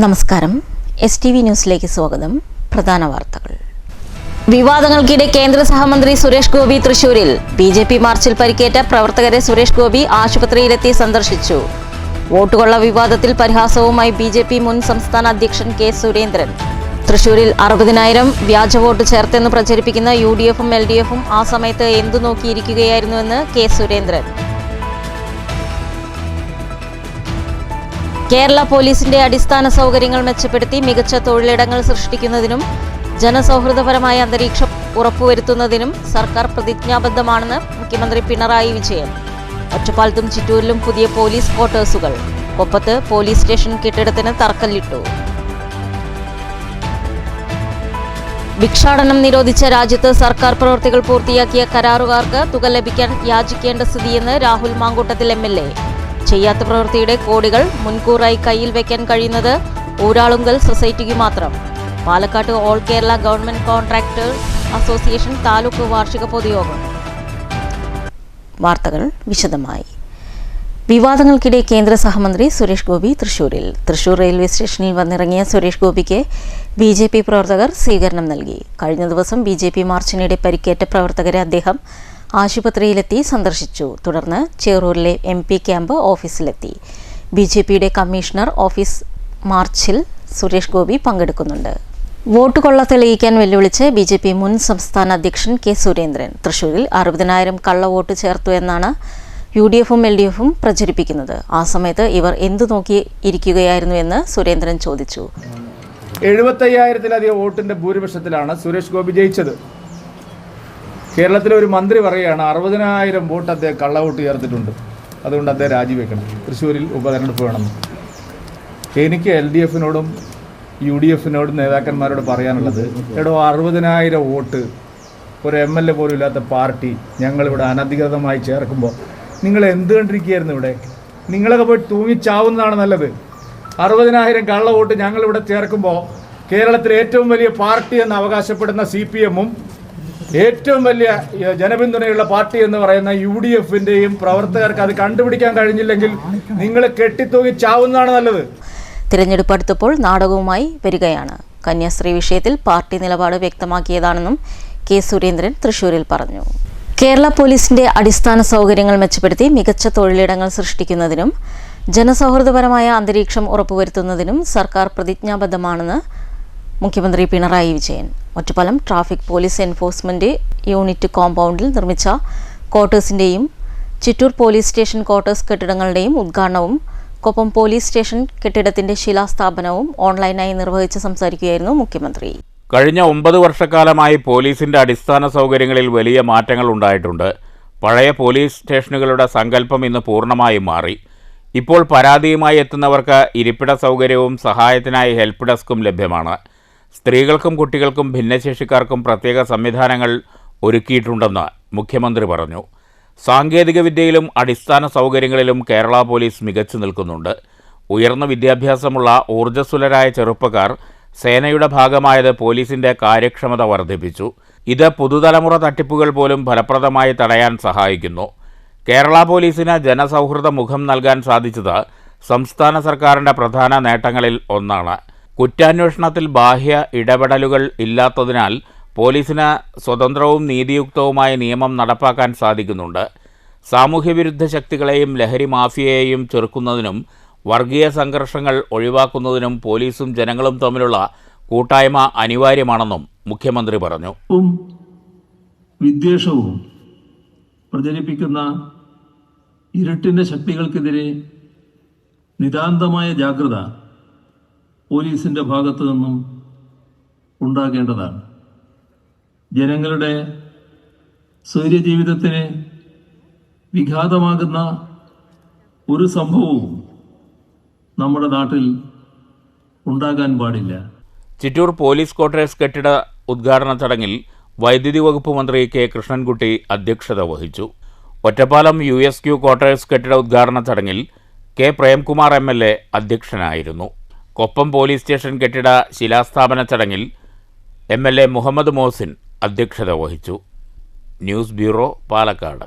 നമസ്കാരം. STV ന്യൂസിലേക്ക് സ്വാഗതം. പ്രധാന വാർത്തകൾ. വിവാദങ്ങൾക്കിടെ കേന്ദ്ര സഹമന്ത്രി സുരേഷ് ഗോപി തൃശൂരിൽ. BJP മാർച്ചിൽ പരിക്കേറ്റ പ്രവർത്തകരെ സുരേഷ് ഗോപി ആശുപത്രിയിലെത്തി സന്ദർശിച്ചു. വോട്ടുകൊള്ള വിവാദത്തിൽ പരിഹാസവുമായി BJP മുൻ സംസ്ഥാന അധ്യക്ഷൻ K. സുരേന്ദ്രൻ. തൃശൂരിൽ 60,000 വ്യാജ വോട്ട് ചേർത്തെന്ന് പ്രചരിപ്പിക്കുന്ന UDF-ഉം LDF-ഉം ആ സമയത്ത് എന്തു നോക്കിയിരിക്കുകയായിരുന്നുവെന്ന് K. സുരേന്ദ്രൻ. കേരള പോലീസിന്റെ അടിസ്ഥാന സൗകര്യങ്ങൾ മെച്ചപ്പെടുത്തി മികച്ച തൊഴിലിടങ്ങൾ സൃഷ്ടിക്കുന്നതിനും ജനസൗഹൃദപരമായ അന്തരീക്ഷം ഉറപ്പുവരുത്തുന്നതിനും സർക്കാർ പ്രതിജ്ഞാബദ്ധമാണെന്ന് മുഖ്യമന്ത്രി പിണറായി വിജയൻ. ഒറ്റപ്പാലത്തും ചിറ്റൂരിലും പുതിയ പോലീസ് ക്വാർട്ടേഴ്സുകൾ. കൊപ്പത്ത് പോലീസ് സ്റ്റേഷൻ കെട്ടിടത്തിന് തറക്കല്ലിട്ടു. ഭിക്ഷാടനം നിരോധിച്ച രാജ്യത്ത് സർക്കാർ പ്രവൃത്തികൾ പൂർത്തിയാക്കിയ കരാറുകാർക്ക് തുക ലഭിക്കാൻ യാചിക്കേണ്ട സ്ഥിതിയെന്ന് രാഹുൽ മാങ്കൂട്ടത്തിൽ MLA. ചെയ്യാത്ത പ്രവൃത്തിയുടെ കോടികൾ മുൻകൂറായി കയ്യിൽ വയ്ക്കാൻ കഴിയുന്നത് ഊരാളുങ്കൽ സൊസൈറ്റിക്ക് മാത്രം. Palakkad all Kerala government contractors association taluk വാർഷിക പൊതുയോഗം. വാർത്തകൾ വിശദമായി. വിവാദങ്ങൾക്കിടെ കേന്ദ്ര സഹമന്ത്രി സുരേഷ് ഗോപി തൃശൂരിൽ. തൃശൂർ റെയിൽവേ സ്റ്റേഷനിൽ വന്നിറങ്ങിയ സുരേഷ് ഗോപിക്ക് BJP പ്രവർത്തകർ സ്വീകരണം നൽകി. കഴിഞ്ഞ ദിവസം BJP മാർച്ചിനിടെ പരിക്കേറ്റ പ്രവർത്തകരെ അദ്ദേഹം ആശുപത്രിയിലെത്തി സന്ദർശിച്ചു. തുടർന്ന് ചേറൂരിലെ MP ക്യാമ്പ് ഓഫീസിലെത്തി. BJPയുടെ കമ്മീഷണർ ഓഫീസ് മാർച്ചിൽ സുരേഷ് ഗോപി പങ്കെടുക്കുന്നുണ്ട്. വോട്ട് കൊള്ള തെളിയിക്കാൻ വെല്ലുവിളിച്ച് BJP മുൻ സംസ്ഥാന അധ്യക്ഷൻ K. സുരേന്ദ്രൻ. തൃശൂരിൽ 60,000 കള്ളവോട്ട് ചേർത്തു എന്നാണ് UDF-ഉം LDF-ഉം പ്രചരിപ്പിക്കുന്നത്. ആ സമയത്ത് ഇവർ എന്തു നോക്കി ഇരിക്കുകയായിരുന്നുവെന്ന് സുരേന്ദ്രൻ ചോദിച്ചു. 75,000-ലധികം വോട്ടിന്റെ ഭൂരിപക്ഷത്തിലാണ് സുരേഷ് ഗോപി ജയിച്ചത്. കേരളത്തിലെ ഒരു മന്ത്രി പറയുകയാണ് 60,000 വോട്ട് അദ്ദേഹം കള്ളവോട്ട് ചേർത്തിട്ടുണ്ട്, അതുകൊണ്ട് അദ്ദേഹം രാജിവെക്കണം, തൃശ്ശൂരിൽ ഉപതെരഞ്ഞെടുപ്പ് വേണം. എനിക്ക് LDF-നോടും UDF-നോടും നേതാക്കന്മാരോട് പറയാനുള്ളത്, എടോ 60,000 വോട്ട് ഒരു MLA പോലും ഇല്ലാത്ത പാർട്ടി ഞങ്ങളിവിടെ അനധികൃതമായി ചേർക്കുമ്പോൾ നിങ്ങൾ എന്ത് കണ്ടിരിക്കുകയായിരുന്നു? ഇവിടെ നിങ്ങളൊക്കെ പോയി തൂങ്ങിച്ചാവുന്നതാണ് നല്ലത്. 60,000 കള്ളവോട്ട് ഞങ്ങളിവിടെ ചേർക്കുമ്പോൾ കേരളത്തിലെ ഏറ്റവും വലിയ പാർട്ടി എന്ന് അവകാശപ്പെടുന്ന CPM-ഉം ഏറ്റവും വലിയ ജനപിന്തുണയുള്ള പാർട്ടി എന്ന് പറയുന്ന UDF-ന്റെയും പ്രവർത്തകർക്ക് അത് കണ്ടുപിടിക്കാൻ കഴിഞ്ഞില്ലെങ്കിൽ നിങ്ങൾ കെട്ടിത്തൂങ്ങി ചാവുന്നതാണ് നല്ലത്. തിരഞ്ഞെടുപ്പ് അടുത്തപ്പോൾ നാടകവുമായി വരികയാണ്. കന്യാസ്ത്രീ വിഷയത്തിൽ പാർട്ടി നിലപാട് വ്യക്തമാക്കിയതാണെന്നും K. സുരേന്ദ്രൻ തൃശൂരിൽ പറഞ്ഞു. കേരള പോലീസിന്റെ അടിസ്ഥാന സൗകര്യങ്ങൾ മെച്ചപ്പെടുത്തി മികച്ച തൊഴിലിടങ്ങൾ സൃഷ്ടിക്കുന്നതിനും ജനസൗഹൃദപരമായ അന്തരീക്ഷം ഉറപ്പുവരുത്തുന്നതിനും സർക്കാർ പ്രതിജ്ഞാബദ്ധമാണെന്ന് മുഖ്യമന്ത്രി Pinarayi Vijayan. Ottapalam traffic police enforcement unit കോമ്പൗണ്ടിൽ നിർമ്മിച്ച ക്വാർട്ടേഴ്സിന്റെയും ചിറ്റൂർ പോലീസ് സ്റ്റേഷൻ ക്വാർട്ടേഴ്സ് കെട്ടിടങ്ങളുടെയും ഉദ്ഘാടനവും കൊപ്പം പോലീസ് സ്റ്റേഷൻ കെട്ടിടത്തിന്റെ ശിലാസ്ഥാപനവും ഓൺലൈനായി നിർവഹിച്ച് സംസാരിക്കുകയായിരുന്നു മുഖ്യമന്ത്രി. കഴിഞ്ഞ 9 വർഷക്കാലമായി പോലീസിന്റെ അടിസ്ഥാന സൗകര്യങ്ങളിൽ വലിയ മാറ്റങ്ങൾ ഉണ്ടായിട്ടുണ്ട്. പഴയ പോലീസ് സ്റ്റേഷനുകളുടെ സങ്കല്പം ഇന്ന് പൂർണ്ണമായും മാറി. ഇപ്പോൾ പരാതിയുമായി എത്തുന്നവർക്ക് ഇരിപ്പിട സൗകര്യവും സഹായത്തിനായി ഹെൽപ്പ് ഡെസ്കും ലഭ്യമാണ്. സ്ത്രീകൾക്കും കുട്ടികൾക്കും ഭിന്നശേഷിക്കാർക്കും പ്രത്യേക സംവിധാനങ്ങൾ ഒരുക്കിയിട്ടുണ്ടെന്ന് മുഖ്യമന്ത്രി പറഞ്ഞു. സാങ്കേതികവിദ്യയിലും അടിസ്ഥാന സൗകര്യങ്ങളിലും കേരള പോലീസ് മികച്ചു നിൽക്കുന്നുണ്ട്. ഉയർന്ന വിദ്യാഭ്യാസമുള്ള ഊർജ്ജസ്വലരായ ചെറുപ്പക്കാർ സേനയുടെ ഭാഗമായത് പോലീസിന്റെ കാര്യക്ഷമത വർദ്ധിപ്പിച്ചു. ഇത് പുതുതലമുറ തട്ടിപ്പുകൾ പോലും ഫലപ്രദമായി തടയാൻ സഹായിക്കുന്നു. കേരള പോലീസിന് ജനസൗഹൃദ മുഖം നൽകാൻ സാധിച്ചത് സംസ്ഥാന സർക്കാരിൻ്റെ പ്രധാന നേട്ടങ്ങളിൽ ഒന്നാണ്. കുറ്റാന്വേഷണത്തിൽ ബാഹ്യ ഇടപെടലുകൾ ഇല്ലാത്തതിനാൽ പോലീസിന് സ്വതന്ത്രവും നീതിയുക്തവുമായ നിയമം നടപ്പാക്കാൻ സാധിക്കുന്നുണ്ട്. സാമൂഹ്യവിരുദ്ധ ശക്തികളെയും ലഹരി മാഫിയയെയും ചെറുക്കുന്നതിനും വർഗീയ സംഘർഷങ്ങൾ ഒഴിവാക്കുന്നതിനും പോലീസും ജനങ്ങളും തമ്മിലുള്ള കൂട്ടായ്മ അനിവാര്യമാണെന്നും മുഖ്യമന്ത്രി പറഞ്ഞു. വിദ്വേഷവും പ്രചരിപ്പിക്കുന്ന ഇരുട്ടിൻ്റെ ശക്തികൾക്കെതിരെ നിതാന്തമായ ജാഗ്രത പോലീസിൻ്റെ ഭാഗത്തു നിന്നും ഉണ്ടാകേണ്ടതാണ്. ജനങ്ങളുടെ സ്വൈര്യജീവിതത്തിന് വിഘാതമാകുന്ന ഒരു സംഭവവും നമ്മുടെ നാട്ടിൽ ഉണ്ടാകാൻ പാടില്ല. ചിറ്റൂർ പോലീസ് ക്വാർട്ടേഴ്സ് കെട്ടിട ഉദ്ഘാടന ചടങ്ങിൽ വൈദ്യുതി വകുപ്പ് മന്ത്രി K. കൃഷ്ണൻകുട്ടി അധ്യക്ഷത വഹിച്ചു. ഒറ്റപ്പാലം USQ ക്വാർട്ടേഴ്സ് കെട്ടിട ഉദ്ഘാടന ചടങ്ങിൽ K. പ്രേംകുമാർ MLA അധ്യക്ഷനായിരുന്നു. കൊപ്പം പോലീസ് സ്റ്റേഷൻ കെട്ടിട ശിലാസ്ഥാപന ചടങ്ങിൽ MLA മുഹമ്മദ് മോഹസിൻ അധ്യക്ഷത വഹിച്ചു. News bureau, Palakkad.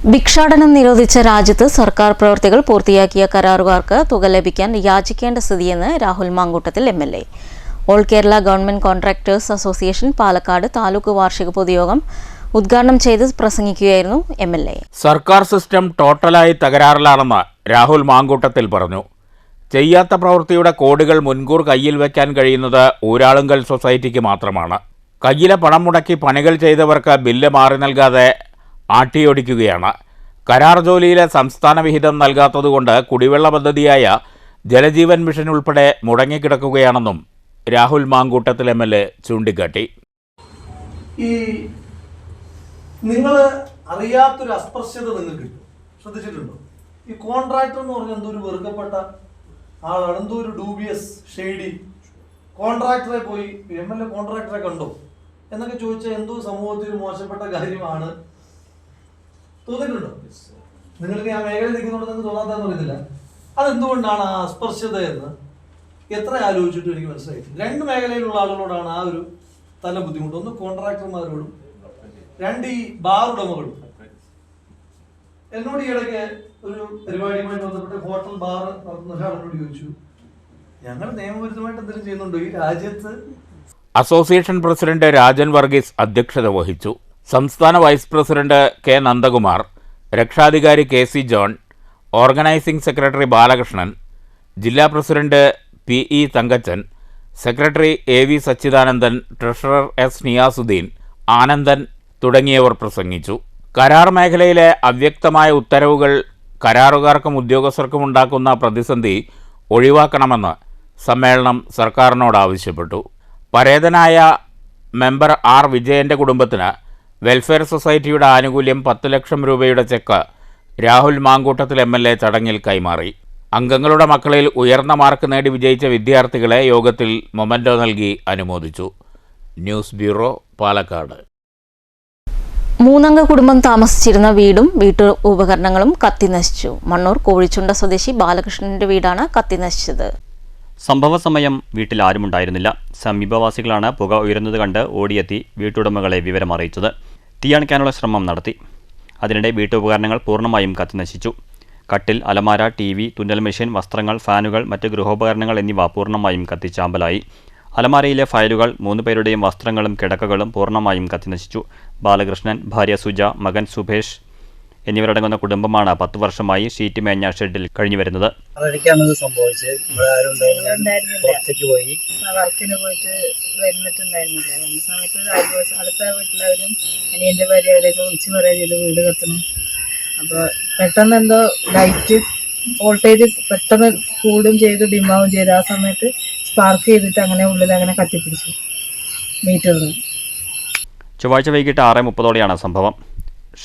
ഭിക്ഷാടനം നിരോധിച്ച രാജ്യത്ത് സർക്കാർ പ്രവൃത്തികൾ പൂർത്തിയാക്കിയ കരാറുകാർക്ക് തുക ലഭിക്കാൻ യാചിക്കേണ്ട സ്ഥിതിയെന്ന് Rahul Mankoottathil MLA. All Kerala government contractors association Palakkad taluk വാർഷിക പൊതുയോഗം ഉദ്ഘാടനം ചെയ്ത് പ്രസംഗിക്കുകയായിരുന്നു MLA. സർക്കാർ സിസ്റ്റം ടോട്ടലായി തകരാറിലാണെന്ന് രാഹുൽ മാങ്കൂട്ടത്തിൽ പറഞ്ഞു. ചെയ്യാത്ത പ്രവൃത്തിയുടെ കോടികൾ മുൻകൂർ കയ്യിൽ വയ്ക്കാൻ കഴിയുന്നത് ഊരാളുങ്കൽ സൊസൈറ്റിക്ക് മാത്രമാണ്. കയ്യിലെ പണം മുടക്കി പണികൾ ചെയ്തവർക്ക് ബില്ല് മാറി നൽകാതെ ആട്ടിയോടിക്കുകയാണ്. കരാർ ജോലിയിലെ സംസ്ഥാന വിഹിതം നൽകാത്തതുകൊണ്ട് കുടിവെള്ള പദ്ധതിയായ ജലജീവൻ മിഷൻ ഉൾപ്പെടെ മുടങ്ങിക്കിടക്കുകയാണെന്നും രാഹുൽ മാങ്കൂട്ടത്തിൽ MLA ചൂണ്ടിക്കാട്ടി. ഈ നിങ്ങൾ അറിയാത്തൊരു അസ്പർശ്യത നിങ്ങൾക്ക് കിട്ടും. ശ്രദ്ധിച്ചിട്ടുണ്ടോ? ഈ കോൺട്രാക്ടർ എന്ന് പറഞ്ഞാൽ എന്തോ ഒരു വെറുക്കപ്പെട്ട ആളാണ്, എന്തോ ഒരു ഡൂബിയസ് ഷെയ്ഡി. കോൺട്രാക്ടറെ പോയി MLA കോൺട്രാക്ടറെ കണ്ടോ എന്നൊക്കെ ചോദിച്ചാൽ എന്തോ സമൂഹത്തിൽ മോശപ്പെട്ട കാര്യമാണ് തോന്നിയിട്ടുണ്ടോ? നിങ്ങൾക്ക് ആ മേഖല നിൽക്കുന്നുണ്ടെന്ന് തോന്നാത്തതെന്ന് പറയുന്നില്ല. അതെന്തുകൊണ്ടാണ് ആ അസ്പർശ്യത എന്ന് എത്ര ആലോചിച്ചിട്ടും എനിക്ക് മനസ്സിലായിട്ടില്ല. രണ്ട് മേഖലയിലുള്ള ആളുകളോടാണ് ആ ഒരു തല ബുദ്ധിമുട്ട്. ഒന്ന് കോൺട്രാക്ടർമാരോടും, രണ്ട് ഈ ബാർ ഉടമകളും. എന്നോട് ഈയിടയ്ക്ക് ഒരു പരിപാടിയുമായി ബന്ധപ്പെട്ട് ഹോട്ടൽ ബാർ നടത്തുന്ന ഒരാളോട് ചോദിച്ചു, ഞങ്ങൾ നിയമവിരുദ്ധമായിട്ട് എന്തെങ്കിലും ചെയ്യുന്നുണ്ടോ ഈ രാജ്യത്ത്? അസോസിയേഷൻ പ്രസിഡന്റ് രാജൻ വർഗീസ് അധ്യക്ഷത വഹിച്ചു. സംസ്ഥാന വൈസ് പ്രസിഡന്റ് K. നന്ദകുമാർ, രക്ഷാധികാരി KC John, organising secretary Balakrishnan, ജില്ലാ president PE Thankachan, secretary AV Sachidanandan, treasurer S. Niyasuddin, Anandan തുടങ്ങിയവർ പ്രസംഗിച്ചു. കരാർ മേഖലയിലെ അവ്യക്തമായ ഉത്തരവുകൾ കരാറുകാർക്കും ഉദ്യോഗസ്ഥർക്കും ഉണ്ടാക്കുന്ന പ്രതിസന്ധി ഒഴിവാക്കണമെന്ന് സമ്മേളനം സർക്കാരിനോട് ആവശ്യപ്പെട്ടു. പരേതനായ മെമ്പർ R. വിജയൻ്റെ കുടുംബത്തിന് വെൽഫെയർ സൊസൈറ്റിയുടെ ആനുകൂല്യം 10 ലക്ഷം രൂപയുടെ ചെക്ക് രാഹുൽ മാങ്കൂട്ടത്തിൽ MLA ചടങ്ങിൽ കൈമാറി. അംഗങ്ങളുടെ മക്കളിൽ ഉയർന്ന മാർക്ക് നേടി വിജയിച്ച വിദ്യാർത്ഥികളെ യോഗത്തിൽ മൊമെന്റോ നൽകി അനുമോദിച്ചു. News bureau, Palakkad. 3 അംഗ കുടുംബം താമസിച്ചിരുന്ന വീടും വീട്ടു ഉപകരണങ്ങളും കത്തിനശിച്ചു. മണ്ണൂർ കോഴിച്ചുണ്ട സ്വദേശി ബാലകൃഷ്ണന്റെ വീടാണ് കത്തിനശിച്ചത്. സംഭവ സമയം വീട്ടിൽ ആരുമുണ്ടായിരുന്നില്ല. സമീപവാസികളാണ് പുക ഉയരുന്നത് കണ്ട് ഓടിയെത്തി വീട്ടുടമകളെ വിവരമറിയിച്ചത്. തീയണയ്ക്കാനുള്ള ശ്രമം നടത്തി. അതിനിടെ വീട്ടുപകരണങ്ങൾ പൂർണ്ണമായും കത്തിനശിച്ചു. കട്ടിൽ, അലമാര, TV, തുന്നൽ മെഷീൻ, വസ്ത്രങ്ങൾ, ഫാനുകൾ, മറ്റ് ഗൃഹോപകരണങ്ങൾ എന്നിവ പൂർണ്ണമായും കത്തിച്ചാമ്പലായി. അലമാരയിലെ ഫയലുകൾ, 3 പേരുടെയും വസ്ത്രങ്ങളും കിടക്കകളും പൂർണ്ണമായും കത്തിനശിച്ചു. ബാലകൃഷ്ണൻ, ഭാര്യ സുജ, മകൻ സുഭേഷ് എന്നിവരടങ്ങുന്ന കുടുംബമാണ് 10 വർഷമായി ഷീറ്റ് മേഞ്ഞ ഷെഡിൽ കഴിഞ്ഞുവരുന്നത്. അതൊക്കെയാണ് സംഭവിച്ചത്. ഇവിടെ ആരും പുറത്തേക്ക് പോയി വർക്കിന് പോയിട്ട് വരുന്നിട്ടുണ്ടായിരുന്നില്ല. ഈ സമയത്ത് അടുത്ത വീട്ടിലവരും അനിയൻ്റെ ഭാര്യ അവരെയൊക്കെ വിളിച്ച് പറയാൻ ചെയ്ത് വീട് കത്തണം. അപ്പോൾ പെട്ടെന്ന് എന്തോ ലൈറ്റ് വോൾട്ടേജ് പെട്ടെന്ന് കൂടും ചെയ്ത് ഡിമാവും ചെയ്ത് ആ സമയത്ത് സ്പാർക്ക് ചെയ്തിട്ട് അങ്ങനെ ഉള്ളിൽ അങ്ങനെ കത്തിപ്പിടിച്ചു മീറ്ററിന്. ചൊവ്വാഴ്ച വൈകിട്ട് 6:30ഓടെയാണ് സംഭവം.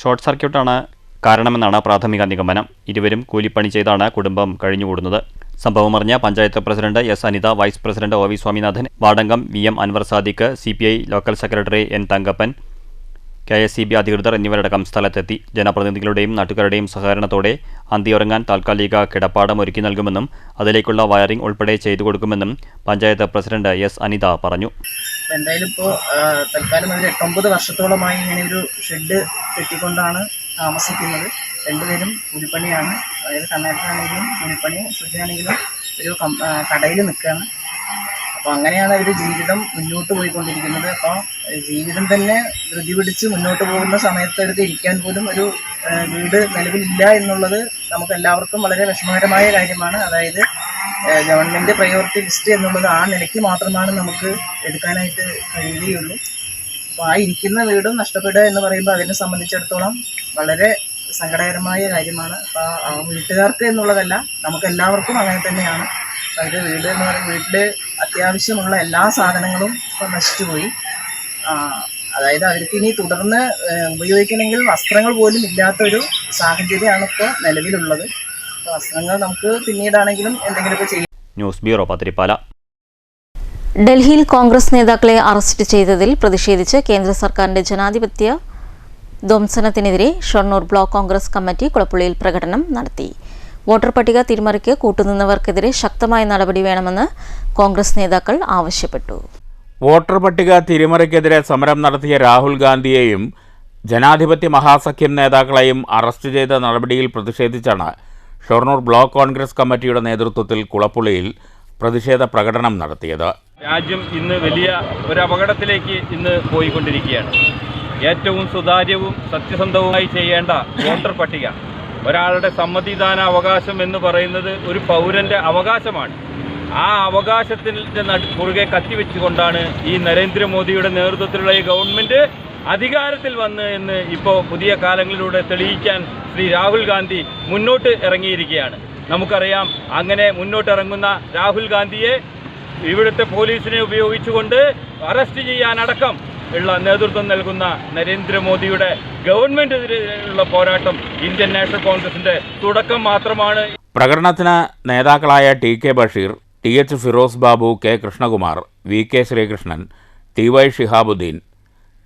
ഷോർട്ട് സർക്യൂട്ടാണ് കാരണമെന്നാണ് പ്രാഥമിക നിഗമനം. ഇരുവരും കൂലിപ്പണി ചെയ്താണ് കുടുംബം കഴിഞ്ഞുകൂടുന്നത്. സംഭവം അറിഞ്ഞ panchayat president S. Anitha, vice president OV Swaminathan, വാർഡംഗം VM Anwar Sadiq, CPI local secretary N. Thankappan, KSEB അധികൃതർ എന്നിവരടക്കം സ്ഥലത്തെത്തി. ജനപ്രതിനിധികളുടെയും നാട്ടുകാരുടെയും സഹകരണത്തോടെ അന്തിയുറങ്ങാൻ താൽക്കാലിക കിടപ്പാടം ഒരുക്കി നൽകുമെന്നും അതിലേക്കുള്ള വയറിംഗ് ഉൾപ്പെടെ ചെയ്തു കൊടുക്കുമെന്നും പഞ്ചായത്ത് പ്രസിഡന്റ് S. അനിത പറഞ്ഞു. എന്തായാലും ഇപ്പോൾ തൽക്കാലം ഒരു 8-9 വർഷത്തോളമായി ഇങ്ങനെ ഒരു ഷെഡ് കെട്ടിക്കൊണ്ടാണ് താമസിക്കുന്നത്. രണ്ടുപേരും കൂലിപ്പണിയാണ്. അതായത് കണ്ണാട്ടാണെങ്കിലും കൂലിപ്പണി, സുജയാണെങ്കിലും ഒരു കടയിൽ നിൽക്കുകയാണ്. അപ്പോൾ അങ്ങനെയാണ് അവർ ജീവിതം മുന്നോട്ട് പോയിക്കൊണ്ടിരിക്കുന്നത്. അപ്പോൾ ജീവിതം തന്നെ ധൃതി പിടിച്ച് മുന്നോട്ട് പോകുന്ന സമയത്ത് അവർക്ക് ഇരിക്കാൻ പോലും ഒരു വീട് നിലവിലില്ല എന്നുള്ളത് നമുക്ക് എല്ലാവർക്കും വളരെ വിഷമകരമായ കാര്യമാണ്. അതായത് ഗവൺമെൻറ് പ്രയോറിറ്റി ലിസ്റ്റ് എന്നുള്ളത് ആ നിലയ്ക്ക് മാത്രമാണ് നമുക്ക് എടുക്കാനായിട്ട് കഴിയുകയുള്ളൂ. അപ്പോൾ ആ ഇരിക്കുന്ന വീടും നഷ്ടപ്പെടുക എന്ന് പറയുമ്പോൾ അതിനെ സംബന്ധിച്ചിടത്തോളം വളരെ സങ്കടകരമായ കാര്യമാണ്. അപ്പോൾ ആ വീട്ടുകാർക്ക് എന്നുള്ളതല്ല, നമുക്കെല്ലാവർക്കും അങ്ങനെ തന്നെയാണ്. അതായത് വീട് എന്ന് പറയുമ്പോൾ വീട്ടിൽ അത്യാവശ്യമുള്ള എല്ലാ സാധനങ്ങളും ഇപ്പോൾ നശിച്ചുപോയി. അതായത് അവർക്ക് ഇനി തുടർന്ന് ഉപയോഗിക്കണമെങ്കിൽ വസ്ത്രങ്ങൾ പോലും ഇല്ലാത്തൊരു സാഹചര്യമാണ് ഇപ്പോൾ നിലവിലുള്ളത്. അപ്പോൾ വസ്ത്രങ്ങൾ നമുക്ക് പിന്നീടാണെങ്കിലും എന്തെങ്കിലുമൊക്കെ ചെയ്യാം. News bureau, Pathirippala. ഡൽഹിയിൽ കോൺഗ്രസ് നേതാക്കളെ അറസ്റ്റ് ചെയ്തതിൽ പ്രതിഷേധിച്ച് കേന്ദ്ര സർക്കാരിന്റെ ജനാധിപത്യ ധ്വംസനത്തിനെതിരെ ഷൊർണൂർ ബ്ലോക്ക് കോൺഗ്രസ് കമ്മിറ്റി കുളപ്പുള്ളിയിൽ പ്രകടനം നടത്തി. വോട്ടർ പട്ടിക തിരിമറിക്ക് കൂട്ടുനിന്നവർക്കെതിരെ ശക്തമായ നടപടി വേണമെന്ന് കോൺഗ്രസ് നേതാക്കൾ ആവശ്യപ്പെട്ടു. വോട്ടർ പട്ടിക തിരിമറിക്കെതിരെ സമരം നടത്തിയ രാഹുൽ ഗാന്ധിയെയും ജനാധിപത്യ മഹാസഖ്യം നേതാക്കളെയും അറസ്റ്റ് ചെയ്ത നടപടിയിൽ പ്രതിഷേധിച്ചാണ് ഷൊർണൂർ ബ്ലോക്ക് കോൺഗ്രസ് കമ്മിറ്റിയുടെ നേതൃത്വത്തിൽ കുളപ്പുള്ളിയിൽ പ്രതിഷേധ പ്രകടനം നടത്തിയത്. രാജ്യം ഇന്ന് വലിയ ഒരു അപകടത്തിലേക്ക് ഇന്ന് പോയിക്കൊണ്ടിരിക്കുകയാണ്. ഏറ്റവും സുതാര്യവും സത്യസന്ധവുമായി ചെയ്യേണ്ട വോട്ടർ പട്ടിക, ഒരാളുടെ സമ്മതിദാന അവകാശം എന്ന് പറയുന്നത് ഒരു പൗരൻ്റെ അവകാശമാണ്. ആ അവകാശത്തിൻ്റെ കുറുകെ കത്തിവെച്ചുകൊണ്ടാണ് ഈ നരേന്ദ്രമോദിയുടെ നേതൃത്വത്തിലുള്ള ഈ ഗവൺമെൻറ് അധികാരത്തിൽ വന്ന് എന്ന് ഇപ്പോൾ പുതിയ കാലങ്ങളിലൂടെ തെളിയിക്കാൻ ശ്രീ രാഹുൽ ഗാന്ധി മുന്നോട്ട് ഇറങ്ങിയിരിക്കുകയാണ്. നമുക്കറിയാം, അങ്ങനെ മുന്നോട്ടിറങ്ങുന്ന രാഹുൽ ഗാന്ധിയെ ഇവിടുത്തെ പോലീസിനെ ഉപയോഗിച്ചുകൊണ്ട് അറസ്റ്റ് ചെയ്യാനടക്കം ഉള്ള നേതൃത്വം നൽകുന്ന നരേന്ദ്രമോദിയുടെ ഗവൺമെൻറ്റിനെതിരെയുള്ള പോരാട്ടം ഇന്ത്യൻ നാഷണൽ കോൺഗ്രസിൻ്റെ തുടക്കം മാത്രമാണ്. പ്രകടനത്തിന് നേതാക്കളായ T K Basheer, T H Firoz Babu, K Krishnakumar, V K Sreekrishnan, T Y Shihabuddin,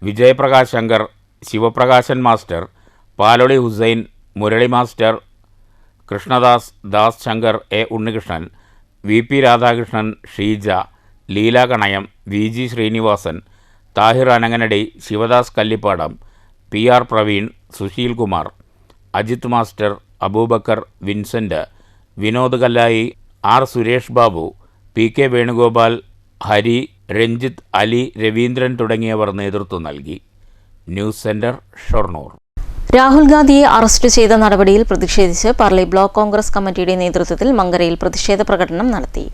Vijayaprakash Shankar, Sivaprakasan master, Paloli Hussain, Murali master, Krishnadas, Das Shankar, A Unnikrishnan, V P Radhakrishnan, Sheeja, Leela Kanayam, V G Sreenivasan, Thahir Ananganadi, Sivadas Kallippadam, P R Praveen, Susheel Kumar, Ajith master, Aboobacker, Vincent, Vinod Kallayi, R Suresh Babu, P K Venugopal, Hari, Ranjith, Ali, Raveendran തുടങ്ങിയവർ നേതൃത്വം നൽകി. News centre, Shoranur. രാഹുൽ ഗാന്ധിയെ അറസ്റ്റ് ചെയ്ത നടപടിയിൽ പ്രതിഷേധിച്ച് പാർലി ബ്ലോക്ക് കോൺഗ്രസ് കമ്മിറ്റിയുടെ നേതൃത്വത്തിൽ മങ്കരയിൽ പ്രതിഷേധ പ്രകടനം നടത്തി.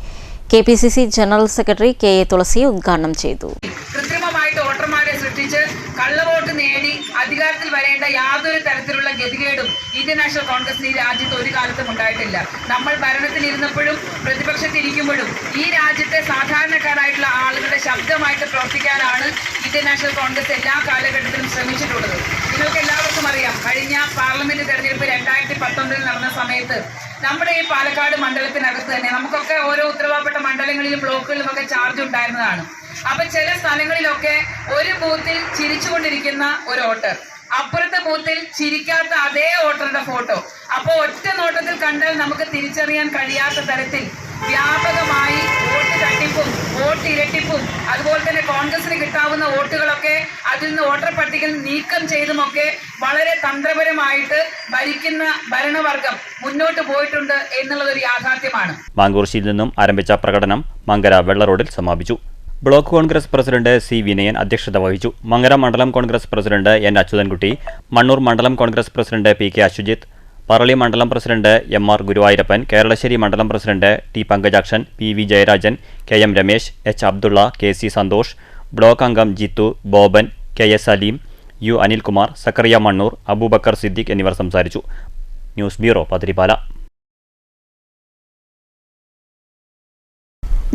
KPCC general secretary K A Thulasi ഉദ്ഘാടനം ചെയ്തു. കൃത്രിമമായിട്ട് വോട്ടർമാരെ സൃഷ്ടിച്ച് കള്ളവോട്ട് നേടി അധികാരത്തിൽ വരേണ്ട യാതൊരു തരത്തിലുള്ള ഗതികേടും ഇന്ത്യൻ നാഷണൽ കോൺഗ്രസിന് ഈ രാജ്യത്ത് ഒരു കാലത്തും ഉണ്ടായിട്ടില്ല. നമ്മൾ ഭരണത്തിലിരുന്നപ്പോഴും പ്രതിപക്ഷത്തിരിക്കുമ്പോഴും ഈ രാജ്യത്തെ സാധാരണക്കാരായിട്ടുള്ള ആളുകളുടെ ശബ്ദമായിട്ട് പ്രവർത്തിക്കാനാണ് ഇന്ത്യൻ നാഷണൽ കോൺഗ്രസ് എല്ലാ കാലഘട്ടത്തിലും ശ്രമിച്ചിട്ടുള്ളത്. നിങ്ങൾക്ക് എല്ലാവർക്കും അറിയാം, കഴിഞ്ഞ പാർലമെന്റ് തെരഞ്ഞെടുപ്പ് 2019 നടന്ന സമയത്ത് നമ്മുടെ ഈ പാലക്കാട് മണ്ഡലത്തിനകത്ത് തന്നെ നമുക്കൊക്കെ ഓരോ ഉത്തരവാദപ്പെട്ട മണ്ഡലങ്ങളിലും ബ്ലോക്കുകളിലും ഒക്കെ ചാർജ് ഉണ്ടായിരുന്നതാണ്. അപ്പൊ ചില സ്ഥലങ്ങളിലൊക്കെ ഒരു ബൂത്തിൽ ചിരിച്ചുകൊണ്ടിരിക്കുന്ന ഒരു വോട്ടർ, അപ്പുറത്തെ ബൂത്തിൽ ചിരിക്കാത്ത അതേ വോട്ടറുടെ ഫോട്ടോ. അപ്പോൾ ഒറ്റ നോട്ടത്തിൽ കണ്ടാൽ നമുക്ക് തിരിച്ചറിയാൻ കഴിയാത്ത തരത്തിൽ വ്യാപകമായി വോട്ട് തട്ടിപ്പും വോട്ട് ഇരട്ടിപ്പും അതുപോലെ തന്നെ കോൺഗ്രസിന് കിട്ടാവുന്ന വോട്ടുകളൊക്കെ അതിൽ നിന്ന് വോട്ടർ പട്ടികയിൽ നീക്കം ചെയ്തുമൊക്കെ വളരെ തന്ത്രപരമായിട്ട് ഭരിക്കുന്ന ഭരണവർഗം മുന്നോട്ട് പോയിട്ടുണ്ട് എന്നുള്ളതൊരു യാഥാർത്ഥ്യമാണ്. മാങ്കൂർശിയിൽ നിന്നും ആരംഭിച്ച പ്രകടനം മങ്കര വെള്ള റോഡിൽ സമാപിച്ചു. Block Congress president C Vinayan അധ്യക്ഷത വഹിച്ചു. മങ്കര മണ്ഡലം കോൺഗ്രസ് പ്രസിഡന്റ് എൻ അച്യുതൻകുട്ടി, മണ്ണൂർ മണ്ഡലം Congress president P K Ashujith, Parali മണ്ഡലം president M R Guruvayurappan, Keralassery മണ്ഡലം president T Pankajakshan, P V Jayarajan, K M Ramesh, H Abdulla, K C Santhosh, block അംഗം Jithu, Boban, K S Saleem, U Anilkumar, Zachariah Mannur, Abubakar Siddique എന്നിവർ സംസാരിച്ചു. News bureau, Pathirippala.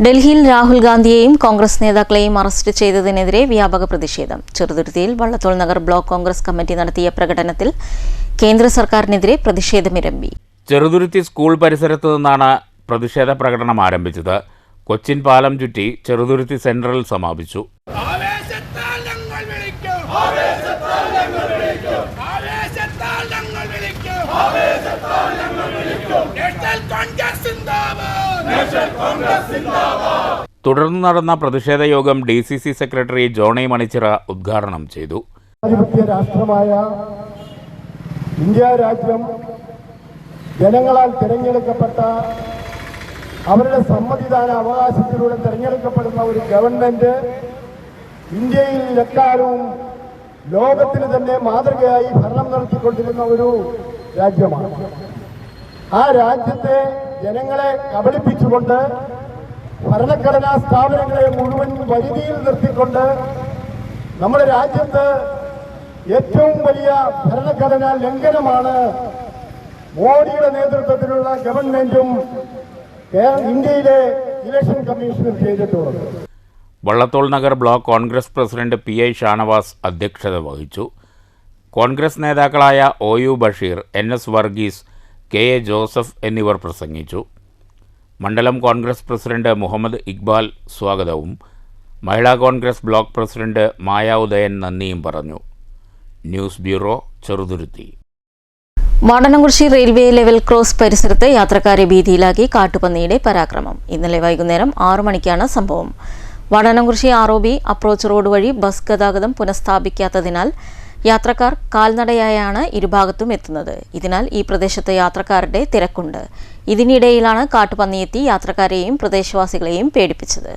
ഡൽഹിയിൽ രാഹുൽ ഗാന്ധിയെയും കോൺഗ്രസ് നേതാക്കളെയും അറസ്റ്റ് ചെയ്തതിനെതിരെ വ്യാപക പ്രതിഷേധം. ചെറുതുരുത്തിയിൽ വള്ളത്തോൾ നഗർ ബ്ലോക്ക് കോൺഗ്രസ് കമ്മിറ്റി നടത്തിയ പ്രകടനത്തിൽ കേന്ദ്ര സർക്കാരിനെതിരെ പ്രതിഷേധമിരമ്പി. ചെറുതുരുത്തി സ്കൂൾ പരിസരത്തു നിന്നാണ് പ്രതിഷേധ പ്രകടനം ആരംഭിച്ചത്. കൊച്ചിൻ പാലം ചുറ്റി ചെറുതുരുത്തി സെൻട്രലിൽ സമാപിച്ചു. തുടർന്ന് നടന്ന പ്രതിഷേധ യോഗം DCC സെക്രട്ടറി ജോണി മണിച്ചിറ ഉദ്ഘാടനം ചെയ്തു. രാഷ്ട്രമായ ഇന്ത്യ രാജ്യം ജനങ്ങളാൽ തിരഞ്ഞെടുക്കപ്പെട്ട അവരുടെ സമ്മതിദാന അവകാശത്തിലൂടെ തിരഞ്ഞെടുക്കപ്പെടുന്ന ഒരു ഗവൺമെന്റ് ഇന്ത്യയിൽ എക്കാലവും ലോകത്തിന് തന്നെ മാതൃകയായി ഭരണം നടത്തിക്കൊണ്ടിരുന്ന ഒരു രാജ്യമാണ്. ആ രാജ്യത്തെ ജനങ്ങളെ കബളിപ്പിച്ചുകൊണ്ട് ഭരണഘടനാ സ്ഥാപനങ്ങളെ മുഴുവൻ പരിധിയിൽ നിർത്തിക്കൊണ്ട് നമ്മുടെ രാജ്യത്ത് ഏറ്റവും വലിയ ഭരണഘടനാ ലംഘനമാണ് മോഡിയുടെ നേതൃത്വത്തിലുള്ള ഗവൺമെന്റും ഇന്ത്യയിലെ ഇലക്ഷൻ കമ്മീഷനും ചെയ്തിട്ടുള്ളത്. Vallathol Nagar block Congress president PI Shanavas അധ്യക്ഷത വഹിച്ചു. കോൺഗ്രസ് നേതാക്കളായ OU Basheer, NS Varghese, KA Joseph എന്നിവർ പ്രസംഗിച്ചു. മണ്ഡലം കോൺഗ്രസ് പ്രസിഡന്റ് മുഹമ്മദ് ഇക്ബാൽ സ്വാഗതവും മഹിളാ കോൺഗ്രസ് ബ്ലോക്ക് പ്രസിഡന്റ് മായ ഉദയൻ നന്ദിയും പറഞ്ഞു. News bureau, Cheruthuruthy. Vadanamkurussi railway level cross പരിസരത്ത് യാത്രക്കാരെ ഭീതിയിലാക്കി കാട്ടുപന്നിയുടെ പരാക്രമം. ഇന്നലെ വൈകുന്നേരം 6 മണിക്കാണ് സംഭവം. വാടനംകുറിശി ROB അപ്രോച്ച് റോഡ് വഴി ബസ് ഗതാഗതം പുനഃസ്ഥാപിക്കാത്തതിനാൽ യാത്രക്കാർ കാൽനടയായാണ് ഇരുഭാഗത്തും എത്തുന്നത്. ഇതിനാൽ ഈ പ്രദേശത്ത് യാത്രക്കാരുടെ തിരക്കുണ്ട്. ഇതിനിടയിലാണ് കാട്ടുപന്നിയെത്തി യാത്രക്കാരെയും പ്രദേശവാസികളെയും പേടിപ്പിച്ചത്.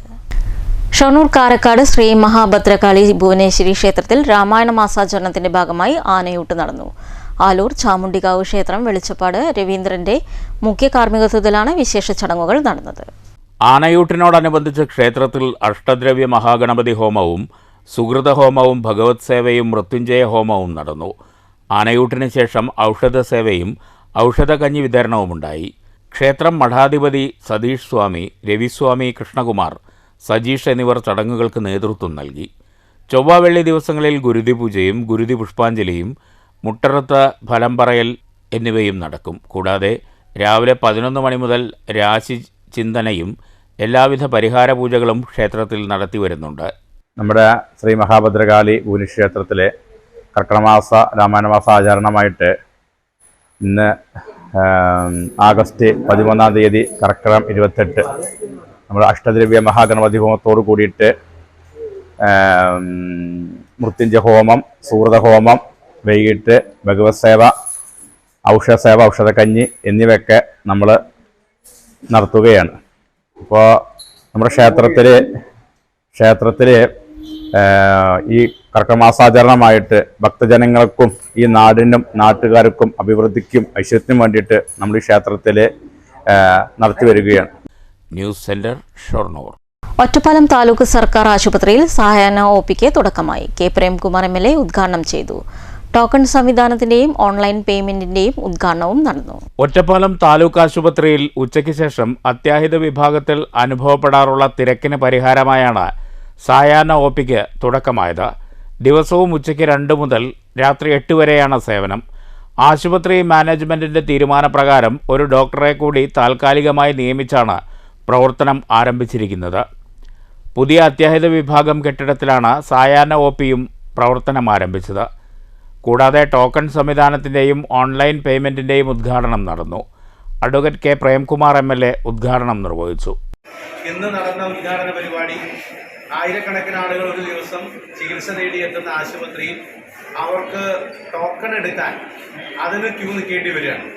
ഷൊർണൂർ കാരക്കാട് ശ്രീ മഹാഭദ്രകാളി ഭുവനേശ്വരി ക്ഷേത്രത്തിൽ രാമായണ മാസാചരണത്തിന്റെ ഭാഗമായി ആനയൂട്ട് നടന്നു. ആലൂർ ചാമുണ്ടികാവ് ക്ഷേത്രം വെളിച്ചപ്പാട് രവീന്ദ്രന്റെ മുഖ്യ കാർമ്മികത്വത്തിലാണ് വിശേഷ ചടങ്ങുകൾ നടന്നത്. ആനയൂട്ടിനോടനുബന്ധിച്ച് ക്ഷേത്രത്തിൽ അഷ്ടദ്രവ്യ മഹാഗണപതി ഹോമവും സുഹൃത ഹോമവും ഭഗവത് സേവയും മൃത്യുഞ്ജയ ഹോമവും നടന്നു. ആനയൂട്ടിന് ശേഷം ഔഷധ സേവയും ഔഷധകഞ്ഞി വിതരണവുമുണ്ടായി. ക്ഷേത്രം മഠാധിപതി സതീഷ് സ്വാമി, രവിസ്വാമി, കൃഷ്ണകുമാർ, സജീഷ് എന്നിവർ ചടങ്ങുകൾക്ക് നേതൃത്വം നൽകി. ചൊവ്വ വെള്ളി ദിവസങ്ങളിൽ ഗുരുതി പൂജയും ഗുരുതി പുഷ്പാഞ്ജലിയും മുട്ടറത്ത് ഫലം പറയൽ എന്നിവയും നടക്കും. കൂടാതെ രാവിലെ 11 മണി മുതൽ രാശി ചിന്തനയും എല്ലാവിധ പരിഹാര പൂജകളും ക്ഷേത്രത്തിൽ നടത്തി വരുന്നുണ്ട്. നമ്മുടെ ശ്രീ മഹാഭദ്രകാളി ഭുവനേശ്വരത്തിലെ കർക്കിടമാസ രാമായണമാസ ആചരണമായിട്ട് ഇന്ന് ആഗസ്റ്റ് 13-ാം തീയതി കർക്കിടകം 28 നമ്മൾ അഷ്ടദ്രവ്യ മഹാഗണപതി ഹോമത്തോട് കൂടിയിട്ട് മൃത്യുഞ്ജയ ഹോമം, സുഹൃത ഹോമം, വൈകിട്ട് ഭഗവത് സേവ, ഔഷധ സേവ, ഔഷധക്കഞ്ഞി എന്നിവയൊക്കെ നമ്മൾ നടത്തുകയാണ്. അപ്പോൾ നമ്മുടെ ക്ഷേത്രത്തിൽ ഈ കർക്കിടമാസാചരണമായിട്ട് ഭക്തജനങ്ങൾക്കും ഈ നാടിനും നാട്ടുകാർക്കും അഭിവൃദ്ധിക്കും ഐശ്വര്യത്തിനും വേണ്ടിയിട്ട് നമ്മൾ ഈ ക്ഷേത്രത്തിൽ നടത്തി വരികയാണ്. News centre Shoranur. ഒറ്റപ്പാലം താലൂക്ക് സർക്കാർ ആശുപത്രിയിൽ സായാഹ്ന ഒപിക്ക് തുടക്കമായി. കെ പ്രേംകുമാർ MLA ഉദ്ഘാടനം ചെയ്തു. ടോക്കൺ സംവിധാനത്തിന്റെയും ഓൺലൈൻ പേയ്മെന്റിന്റെയും ഉദ്ഘാടനവും നടന്നു. ഒറ്റപ്പാലം താലൂക്ക് ആശുപത്രിയിൽ ഉച്ചയ്ക്ക് ശേഷം അത്യാഹിത വിഭാഗത്തിൽ അനുഭവപ്പെടാറുള്ള തിരക്കിന് പരിഹാരമായാണ് സായാഹ്ന ഒപിക്ക് തുടക്കമായത്. ദിവസവും ഉച്ചയ്ക്ക് 2 മുതൽ രാത്രി 8 വരെയാണ് സേവനം. ആശുപത്രി മാനേജ്മെന്റിന്റെ തീരുമാനപ്രകാരം ഒരു ഡോക്ടറെ കൂടി താൽക്കാലികമായി നിയമിച്ചാണ് പ്രവർത്തനം ആരംഭിച്ചിരിക്കുന്നത്. പുതിയ അത്യാഹിത വിഭാഗം കെട്ടിടത്തിലാണ് സായാഹ്ന ഒപിയും പ്രവർത്തനം ആരംഭിച്ചത്. കൂടാതെ ടോക്കൺ സംവിധാനത്തിൻ്റെയും ഓൺലൈൻ പേയ്മെൻറ്റിൻ്റെയും ഉദ്ഘാടനം നടന്നു. അഡ്വക്കേറ്റ് കെ പ്രേംകുമാർ MLA ഉദ്ഘാടനം നിർവഹിച്ചു. ഇന്ന് നടന്ന ഉദ്ഘാടന പരിപാടി ആയിരക്കണക്കിന് ആളുകൾ ഒരു ദിവസം ചികിത്സ തേടിയെത്തുന്ന ആശുപത്രിയിൽ അവർക്ക് ടോക്കൺ എടുക്കാൻ അതിന് ക്യൂ നിൽക്കേണ്ടി വരികയാണ്.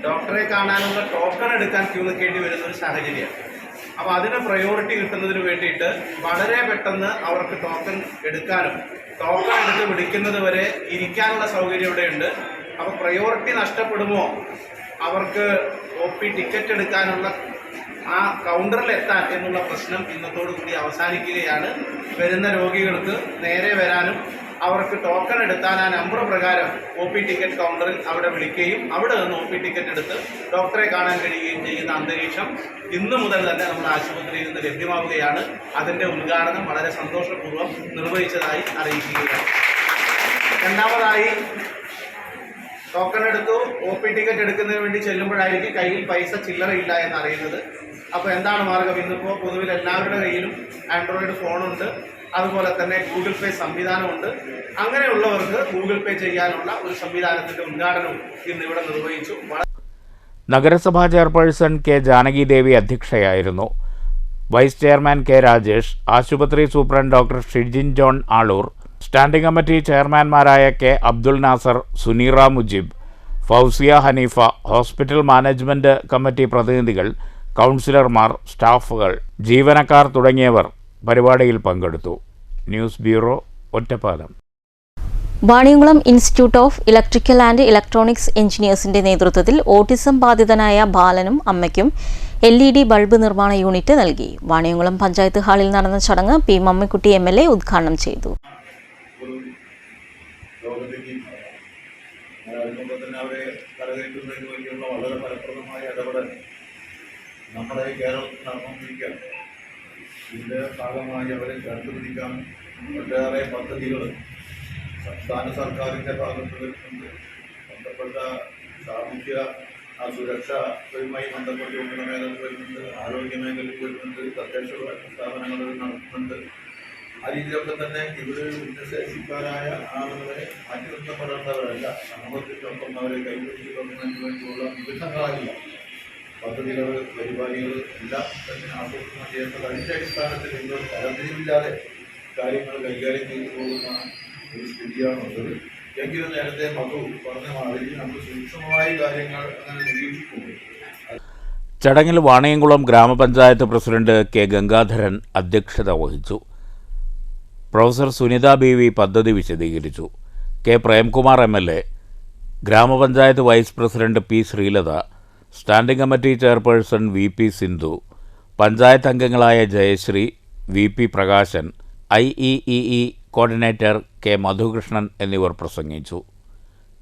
ഡോക്ടറെ കാണാനുള്ള ടോക്കൺ എടുക്കാൻ ക്യൂ നിൽക്കേണ്ടി വരുന്ന ഒരു സാഹചര്യമാണ്. അപ്പോൾ അതിന് പ്രയോറിറ്റി കിട്ടുന്നതിന് വേണ്ടിയിട്ട് വളരെ പെട്ടെന്ന് അവർക്ക് ടോക്കൺ എടുക്കാനും ടോക്കൺ എടുത്ത് വിളിക്കുന്നത് വരെ ഇരിക്കാനുള്ള സൗകര്യം ഇവിടെയുണ്ട്. അപ്പോൾ പ്രയോറിറ്റി നഷ്ടപ്പെടുമോ, അവർക്ക് OP ടിക്കറ്റ് എടുക്കാനുള്ള ആ കൗണ്ടറിൽ എത്താൻ എന്നുള്ള പ്രശ്നം ഇന്നത്തോടു കൂടി അവസാനിക്കുകയാണ്. വരുന്ന രോഗികൾക്ക് നേരെ വരാനും അവർക്ക് ടോക്കൺ എടുത്താൽ ആ നമ്പർ പ്രകാരം OP ടിക്കറ്റ് കൗണ്ടറിൽ അവിടെ വിളിക്കുകയും അവിടെ നിന്ന് OP ടിക്കറ്റ് എടുത്ത് ഡോക്ടറെ കാണാൻ കഴിയുകയും ചെയ്യുന്ന അന്തരീക്ഷം ഇന്നു മുതൽ തന്നെ നമ്മുടെ ആശുപത്രിയിൽ നിന്ന് ലഭ്യമാവുകയാണ്. അതിൻ്റെ ഉദ്ഘാടനം വളരെ സന്തോഷപൂർവ്വം നിർവഹിച്ചതായി അറിയിക്കുകയാണ്. രണ്ടാമതായി, ടോക്കൺ എടുത്തു OP ടിക്കറ്റ് എടുക്കുന്നതിന് വേണ്ടി ചെല്ലുമ്പോഴായിരിക്കും കയ്യിൽ പൈസ ചില്ലറയില്ല എന്നറിയുന്നത്. അപ്പോൾ എന്താണ് മാർഗം? ഇന്നിപ്പോൾ പൊതുവിൽ എല്ലാവരുടെ കയ്യിലും ആൻഡ്രോയിഡ് ഫോണുണ്ട്, അതുപോലെ തന്നെ ഗൂഗിൾ പേ സംവിധാനമുണ്ട്. അങ്ങനെയുള്ളവർക്ക് ഗൂഗിൾ പേ ചെയ്യാനുള്ള ഒരു സംവിധാനത്തിൻ്റെ ഉദ്ഘാടനവും ഇന്നിവിടെ നിർവഹിച്ചു. നഗരസഭാ ചെയർപേഴ്സൺ കെ ജാനകി ദേവി അധ്യക്ഷയായിരുന്നു. വൈസ് ചെയർമാൻ കെ രാജേഷ്, ആശുപത്രി superintendent doctor Shijin John Aloor, standing committee ചെയർമാൻമാരായ K Abdul Nasar, Suneera Mujeeb, Fousiya Haneefa, hospital management committee പ്രതിനിധികൾ, കൗൺസിലർമാർ, സ്റ്റാഫുകൾ, ജീവനക്കാർ തുടങ്ങിയവർ പരിപാടിയിൽ പങ്കെടുത്തു. News bureau, Ottapalam. Vaniyamkulam institute of electrical and electronics എഞ്ചിനീയേഴ്സിന്റെ നേതൃത്വത്തിൽ ഓട്ടിസം ബാധിതനായ ബാലനും അമ്മയ്ക്കും LED ബൾബ് നിർമ്മാണ യൂണിറ്റ് നൽകി. വാണിയംകുളം പഞ്ചായത്ത് ഹാളിൽ നടന്ന ചടങ്ങ് പി മമ്മിക്കുട്ടി MLA ഉദ്ഘാടനം ചെയ്തു. നമ്മുടെ കേരളത്തിൽ നടന്നുകൊണ്ടിരിക്കുകയാണ്. ഇതിൻ്റെ ഭാഗമായി അവരെ കണ്ടുപിടിക്കാൻ ഒട്ടേറെ പദ്ധതികൾ സംസ്ഥാന സർക്കാരിൻ്റെ ഭാഗത്ത് വരുന്നുണ്ട്. ബന്ധപ്പെട്ട സാമൂഹ്യ സുരക്ഷയുമായി ബന്ധപ്പെട്ടുകൊണ്ടുള്ള മേഖല വരുന്നുണ്ട്, ആരോഗ്യ മേഖലയിൽ വരുന്നുണ്ട്, തദ്ദേശ സ്ഥാപനങ്ങൾ നടത്തുന്നുണ്ട്. ആ രീതിയിലൊക്കെ തന്നെ ഇവിടെ ഭിന്നശേഷിക്കാരായ ആളുകളെ മാറ്റി നിർത്തപ്പെടേണ്ടവരല്ല, സമൂഹത്തിനൊപ്പം അവരെ കൈപിടിച്ച് തുടങ്ങുന്നതിന് വേണ്ടിയുള്ള വിവിധങ്ങളായുള്ള പദ്ധതികൾ, പരിപാടികൾ എല്ലാം തന്നെ ആസൂത്രണം ചെയ്യേണ്ടത്. അതിൻ്റെ അടിസ്ഥാനത്തിൽ ഇന്ന് തരംതിരിവില്ലാതെ കാര്യങ്ങൾ കൈകാര്യം ചെയ്തു പോകുന്ന ഒരു സ്ഥിതിയാണുള്ളത്. എങ്കിലും നേരത്തെ മധു പറഞ്ഞ മാതിരി നമ്മൾ സൂക്ഷ്മമായി കാര്യങ്ങൾ അങ്ങനെ നിരീക്ഷിക്കുമ്പോൾ ചടങ്ങിൽ വാണിയംകുളം ഗ്രാമപഞ്ചായത്ത് പ്രസിഡന്റ് കെ ഗംഗാധരൻ അധ്യക്ഷത വഹിച്ചു. പ്രൊഫസർ സുനിത ബി പദ്ധതി വിശദീകരിച്ചു. കെ പ്രേംകുമാർ MLA, ഗ്രാമപഞ്ചായത്ത് vice president P Sreelatha, standing committee chairperson VP Sindhu, panchayat അംഗങ്ങളായ Jayasree, VP Prakashan, IEEE coordinator K Madhukrishnan എന്നിവർ പ്രസംഗിച്ചു.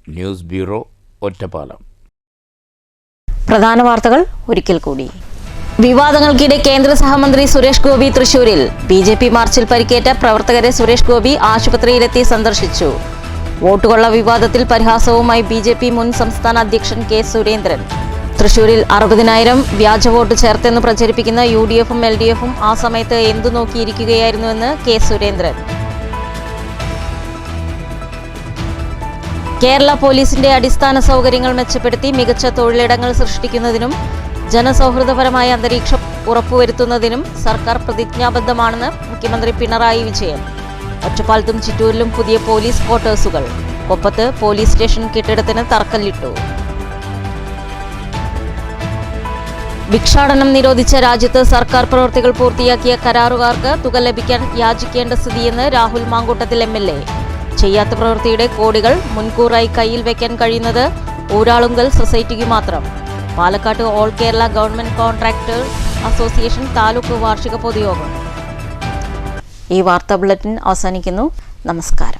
News bureau, Ottapalam. പ്രധാന വാർത്തകൾ ഒരിക്കൽ കൂടി. വിവാദങ്ങൾക്കിടെ കേന്ദ്ര സഹമന്ത്രി സുരേഷ് ഗോപി തൃശൂരിൽ. BJP മാർച്ചിൽ പരിക്കേറ്റ പ്രവർത്തകരെ സുരേഷ് ഗോപി ആശുപത്രിയിലെത്തി സന്ദർശിച്ചു. വോട്ടുകൊള്ള വിവാദത്തിൽ പരിഹാസവുമായി BJP മുൻ സംസ്ഥാന അധ്യക്ഷൻ കെ സുരേന്ദ്രൻ. തൃശൂരിൽ 60,000 വ്യാജ വോട്ട് ചേർത്തെന്ന് പ്രചരിപ്പിക്കുന്ന UDFും LDFും ആ സമയത്ത് എന്തു നോക്കിയിരിക്കുകയായിരുന്നുവെന്ന് കെ സുരേന്ദ്രൻ. കേരള പോലീസിന്റെ അടിസ്ഥാന സൗകര്യങ്ങൾ മെച്ചപ്പെടുത്തി മികച്ച തൊഴിലിടങ്ങൾ സൃഷ്ടിക്കുന്നതിനും ജനസൗഹൃദപരമായ അന്തരീക്ഷം ഉറപ്പുവരുത്തുന്നതിനും സർക്കാർ പ്രതിജ്ഞാബദ്ധമാണെന്ന് മുഖ്യമന്ത്രി പിണറായി വിജയൻ. ഒറ്റപ്പാലത്തും ചിറ്റൂരിലും പുതിയ പോലീസ് ക്വാർട്ടേഴ്സുകൾ. കൊപ്പത്ത് പോലീസ് സ്റ്റേഷൻ കെട്ടിടത്തിന് തറക്കല്ലിട്ടു. ഭിക്ഷാടനം നിരോധിച്ച രാജ്യത്ത് സർക്കാർ പ്രവൃത്തികൾ പൂർത്തിയാക്കിയ കരാറുകാർക്ക് തുക ലഭിക്കാൻ യാചിക്കേണ്ട സ്ഥിതിയെന്ന് രാഹുൽ മാങ്കൂട്ടത്തിൽ MLA. ചെയ്യാത്ത പ്രവൃത്തിയുടെ കോടികൾ മുൻകൂറായി കയ്യിൽ വയ്ക്കാൻ കഴിയുന്നത് ഊരാളുങ്കൽ സൊസൈറ്റിക്ക് മാത്രം. Palakkad all Kerala government contractors association taluk വാർഷിക പൊതുയോഗം. ഈ വാർത്താ ബുള്ളറ്റിൻ അവസാനിക്കുന്നു. നമസ്കാരം.